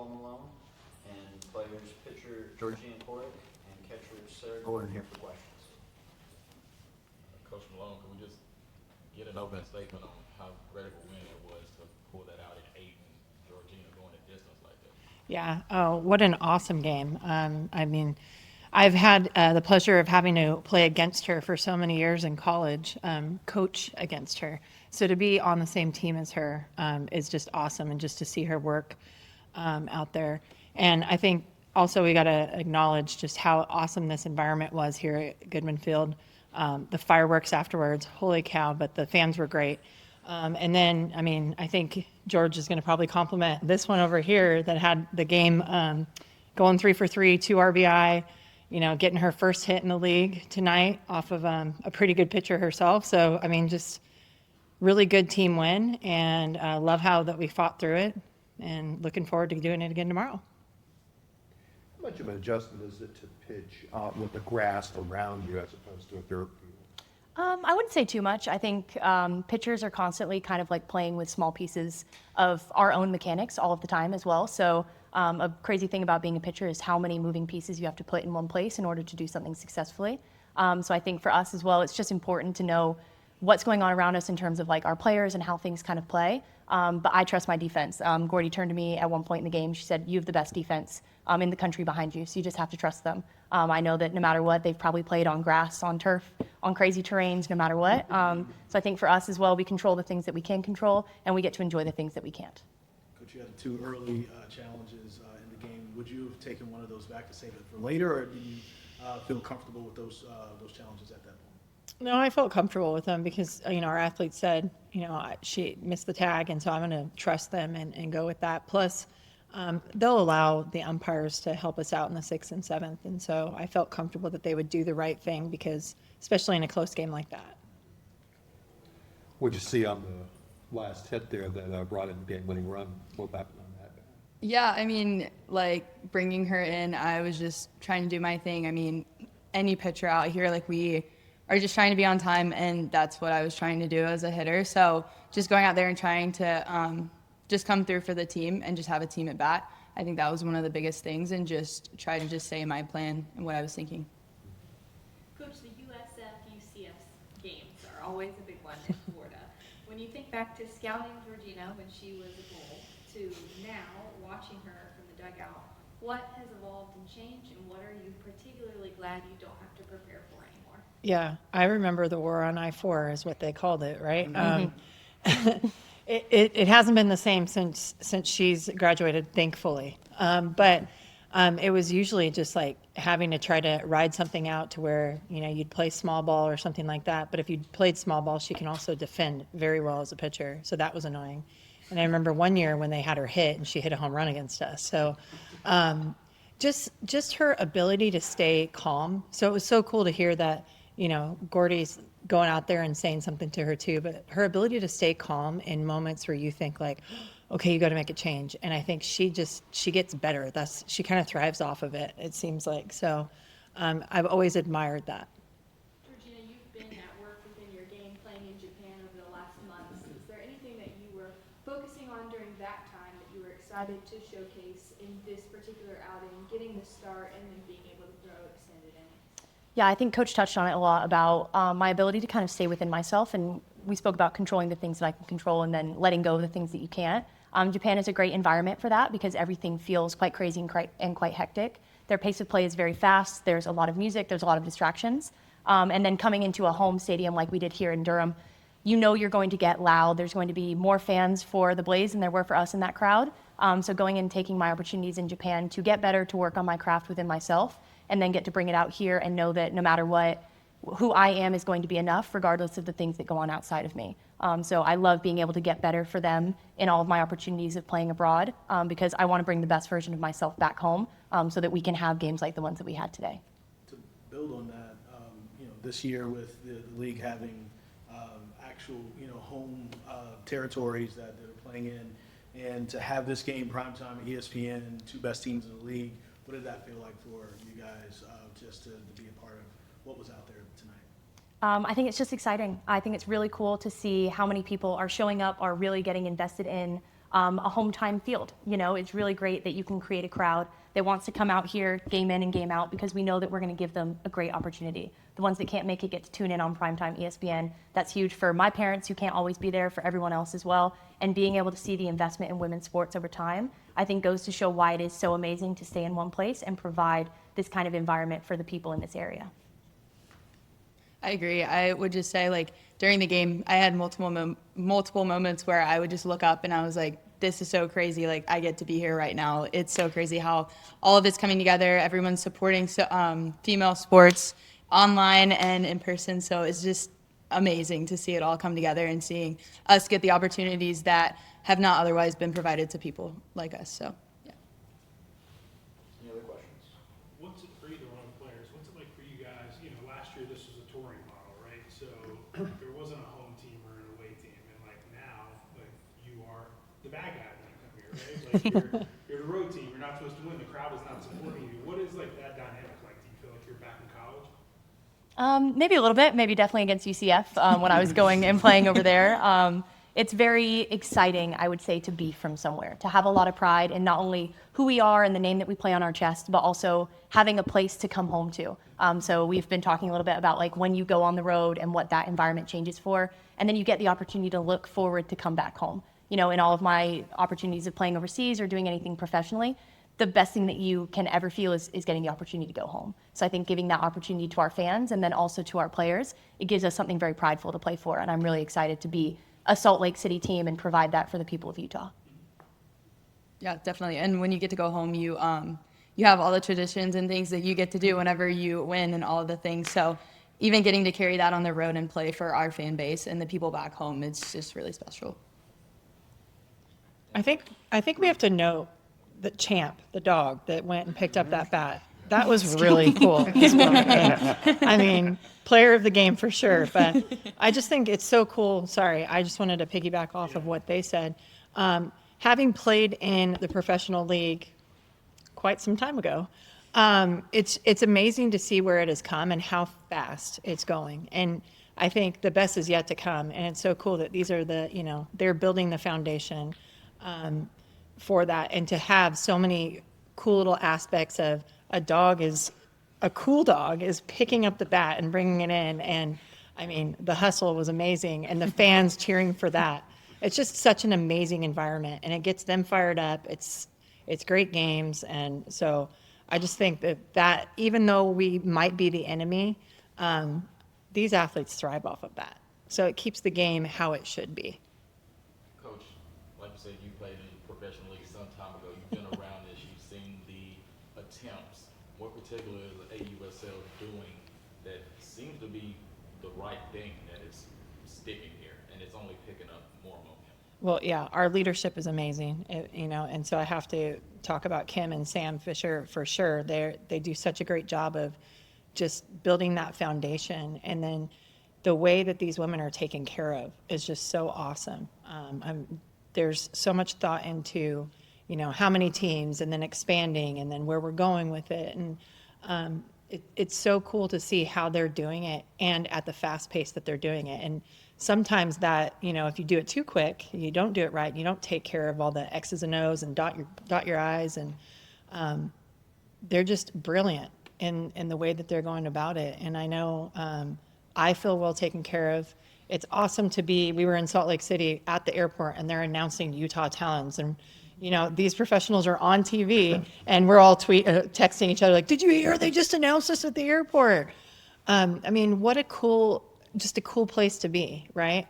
Ball-Malone, and players pitcher Georgina Corrick and catcher Sarah Gordon here for questions. Coach Malone, can we just get an open statement on how great of a win it was to pull that out in 8 and Georgina going a distance like that? Yeah. Oh, what an awesome game. I mean, I've had the pleasure of having to play against her for so many years in college, coach against her. So to be on the same team as her is just awesome, and just to see her work out there. And I think also we got to acknowledge just how awesome this environment was here at Goodman Field. The fireworks afterwards, holy cow, but the fans were great. And then, I mean, I think George is going to probably compliment this one over here that had the game going 3 for 3, 2 RBI, you know, getting her first hit in the league tonight off of a pretty good pitcher herself. So, I mean, just really good team win, and love how that we fought through it, and looking forward to doing it again tomorrow. How much of an adjustment is it to pitch with the grass around you as opposed to a dirt field? I wouldn't say too much. I think pitchers are constantly kind of like playing with small pieces of our own mechanics all of the time as well. So a crazy thing about being a pitcher is how many moving pieces you have to put in one place in order to do something successfully. So I think for us as well, it's just important to know what's going on around us in terms of like our players and how things kind of play. But I trust my defense. Gordy turned to me at one point in the game. She said, "You have the best defense in the country behind you, so you just have to trust them." I know that no matter what, they've probably played on grass, on turf, on crazy terrains, no matter what. So I think for us as well, we control the things that we can control, and we get to enjoy the things that we can't. Coach, you had 2 early challenges in the game. Would you have taken one of those back to save it for later, or do you feel comfortable with those challenges at that point? No, I felt comfortable with them because, you know, our athlete said, you know, she missed the tag, and so I'm going to trust them and go with that. Plus, they'll allow the umpires to help us out in the 6th and 7th, and so I felt comfortable that they would do the right thing, because especially in a close game like that. What'd you see on the last hit there that brought in the game-winning run? What happened on that? Yeah, I mean, like, bringing her in, I was just trying to do my thing. I mean, any pitcher out here, like, we are just trying to be on time, and that's what I was trying to do as a hitter. So just going out there and trying to just come through for the team and just have a team at bat, I think that was one of the biggest things, and just try to just say my plan and what I was thinking. Coach, the USF-UCF games are always a big one in Florida. When you think back to scouting Georgina when she was a goal to now watching her from the dugout, what has evolved and changed, and what are you particularly glad you don't have to prepare for anymore? Yeah, I remember the war on I-4 is what they called it, right? It hasn't been the same since she's graduated, thankfully. But it was usually just like having to try to ride something out to where, you know, you'd play small ball or something like that. But if you played small ball, she can also defend very well as a pitcher. So that was annoying. And I remember one year when they had her hit and she hit a home run against us. So just her ability to stay calm. So it was so cool to hear that, you know, Gordy's going out there and saying something to her too, but her ability to stay calm in moments where you think like, okay, you got to make a change. And I think she gets better. She kind of thrives off of it, it seems like. So I've always admired that. Georgina, you've been at work within your game playing in Japan over the last months. Is there anything that you were focusing on during that time that you were excited to showcase in this particular outing, getting the start and then being able to throw extended innings? Yeah, I think Coach touched on it a lot about my ability to kind of stay within myself, and we spoke about controlling the things that I can control and then letting go of the things that you can't. Japan is a great environment for that because everything feels quite crazy and quite hectic. Their pace of play is very fast. There's a lot of music. There's a lot of distractions. And then coming into a home stadium like we did here in Durham, you know you're going to get loud. There's going to be more fans for the Blaze than there were for us in that crowd. So going and taking my opportunities in Japan to get better, to work on my craft within myself, and then get to bring it out here and know that no matter what, who I am is going to be enough regardless of the things that go on outside of me. So I love being able to get better for them in all of my opportunities of playing abroad because I want to bring the best version of myself back home so that we can have games like the ones that we had today. To build on that, you know, this year with the league having actual, you know, home territories that they're playing in, and to have this game primetime at ESPN and 2 best teams in the league, what did that feel like for you guys just to be a part of what was out there tonight? I think it's just exciting. I think it's really cool to see how many people are showing up, are really getting invested in a home time field. You know, it's really great that you can create a crowd that wants to come out here game in and game out, because we know that we're going to give them a great opportunity. The ones that can't make it get to tune in on primetime ESPN. That's huge for my parents who can't always be there, for everyone else as well. And being able to see the investment in women's sports over time, I think goes to show why it is so amazing to stay in one place and provide this kind of environment for the people in this area. I agree. I would just say, like, during the game, I had multiple moments where I would just look up and I was like, this is so crazy. Like, I get to be here right now. It's so crazy how all of it's coming together. Everyone's supporting female sports online and in person. So it's just amazing to see it all come together and seeing us get the opportunities that have not otherwise been provided to people like us. So, yeah. Any other questions? What's it for either one of the players? What's it like for you guys? You know, last year this was a touring model, right? So there wasn't a home team or an away team, and like now, like you are the bad guy when you come here, right? Like you're the road team. You're not supposed to win. The crowd is not supporting you. What is like that dynamic like? Do you feel like you're back in college? Maybe a little bit, maybe definitely against UCF when I was going and playing over there. It's very exciting, I would say, to be from somewhere, to have a lot of pride in not only who we are and the name that we play on our chest, but also having a place to come home to. So we've been talking a little bit about like when you go on the road and what that environment changes for, and then you get the opportunity to look forward to come back home. You know, in all of my opportunities of playing overseas or doing anything professionally, the best thing that you can ever feel is getting the opportunity to go home. So I think giving that opportunity to our fans and then also to our players, it gives us something very prideful to play for. And I'm really excited to be a Salt Lake City team and provide that for the people of Utah. Yeah, definitely. And when you get to go home, you have all the traditions and things that you get to do whenever you win and all of the things. So even getting to carry that on the road and play for our fan base and the people back home, it's just really special. I think we have to know the Champ, the dog that went and picked up that bat. That was really cool. I mean, player of the game for sure. But I just think it's so cool. Sorry, I just wanted to piggyback off of what they said. Having played in the professional league quite some time ago, it's amazing to see where it has come and how fast it's going. And I think the best is yet to come. And it's so cool that these are they're building the foundation for that, and to have so many cool little aspects of a cool dog is picking up the bat and bringing it in. And I mean, the hustle was amazing, and the fans cheering for that. It's just such an amazing environment, and it gets them fired up. It's great games. And so I just think that even though we might be the enemy, these athletes thrive off of that. So it keeps the game how it should be. Coach, like you said, you played in the professional league some time ago. You've been around this. You've seen the attempts. What particular is AUSL doing that seems to be the right thing that is sticking here, and it's only picking up more momentum? Well, yeah, our leadership is amazing, and so I have to talk about Kim and Sam Fisher for sure. They do such a great job of just building that foundation, and then the way that these women are taken care of is just so awesome. There's so much thought into, how many teams, and then expanding, and then where we're going with it, and it's so cool to see how they're doing it and at the fast pace that they're doing it. And sometimes that, if you do it too quick, you don't do it right, you don't take care of all the X's and O's and dot your I's, and they're just brilliant in the way that they're going about it. And I know I feel well taken care of. It's awesome we were in Salt Lake City at the airport, and they're announcing Utah Talons, and these professionals are on TV, and we're all texting each other like, did you hear they just announced us at the airport? I mean, what a cool place to be, right?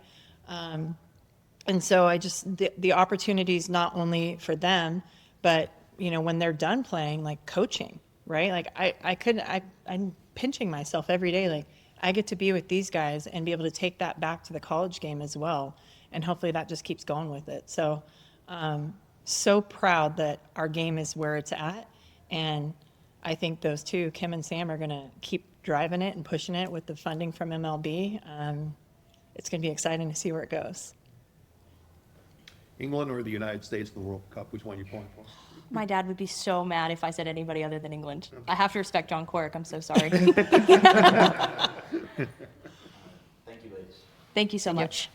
And so the opportunities not only for them, but when they're done playing, like coaching, right? Like I'm pinching myself every day, like I get to be with these guys and be able to take that back to the college game as well, and hopefully that just keeps going with it. So so proud that our game is where it's at, and I think those two, Kim and Sam, are going to keep driving it and pushing it with the funding from MLB. It's going to be exciting to see where it goes. England or the United States in the World Cup, which one are you pulling for? My dad would be so mad if I said anybody other than England. I have to respect John Corrick. I'm so sorry. Thank you, ladies. Thank you so much.